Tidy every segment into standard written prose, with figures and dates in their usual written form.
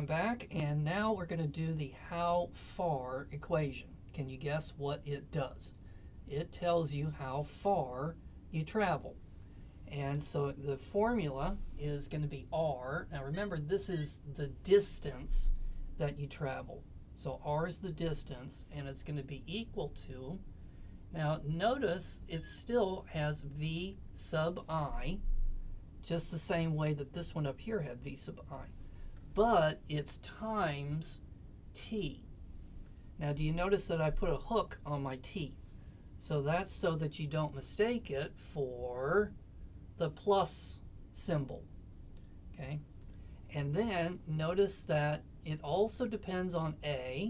I'm back, and now we're going to do the how far equation. Can you guess what it does? It tells you how far you travel. And so the formula is going to be r. Now remember, this is the distance that you travel. So r is the distance, and it's going to be equal to, now notice it still has v sub I, just the same way that this one up here had v sub I. But it's times t. Now do you notice that I put a hook on my t? So that's so that you don't mistake it for the plus symbol. Okay? And then notice that it also depends on a,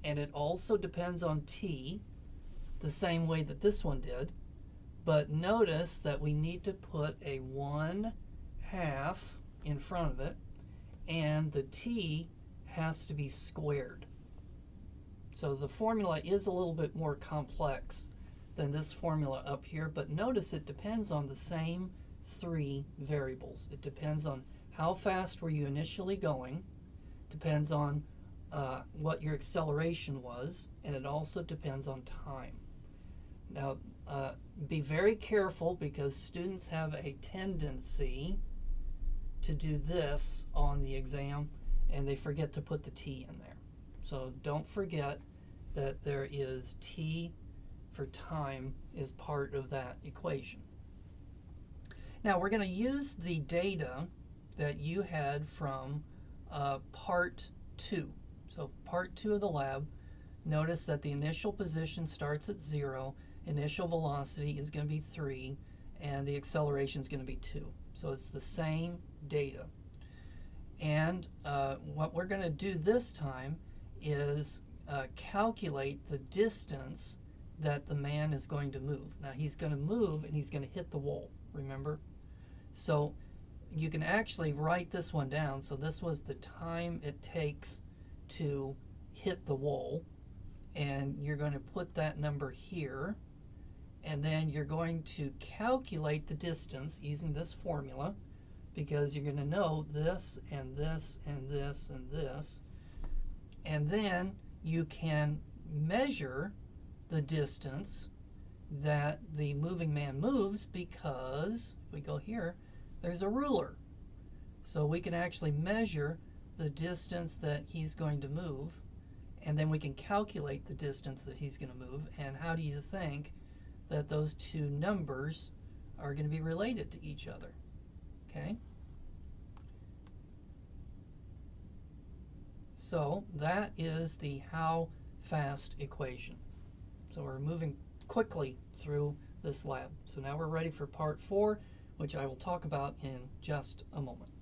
and it also depends on t, the same way that this one did. But notice that we need to put a 1/2 in front of it, and the t has to be squared. So the formula is a little bit more complex than this formula up here, but notice it depends on the same three variables. It depends on how fast were you initially going, depends on what your acceleration was, and it also depends on time. Now, be very careful, because students have a tendency to do this on the exam, and they forget to put the t in there. So don't forget that there is t for time is part of that equation. Now we're going to use the data that you had from part 2. So part 2 of the lab, notice that the initial position starts at 0, initial velocity is going to be 3, and the acceleration is going to be 2. So it's the same data. And what we're going to do this time is calculate the distance that the man is going to move. Now he's going to move and he's going to hit the wall, remember? So you can actually write this one down. So this was the time it takes to hit the wall, and you're going to put that number here, and then you're going to calculate the distance using this formula, because you're going to know this and this and this and this, and then you can measure the distance that the moving man moves, because if we go here, there's a ruler. So we can actually measure the distance that he's going to move, and then we can calculate the distance that he's going to move. And how do you think that those two numbers are going to be related to each other? Okay? So that is the how fast equation. So we're moving quickly through this lab. So now we're ready for part 4, which I will talk about in just a moment.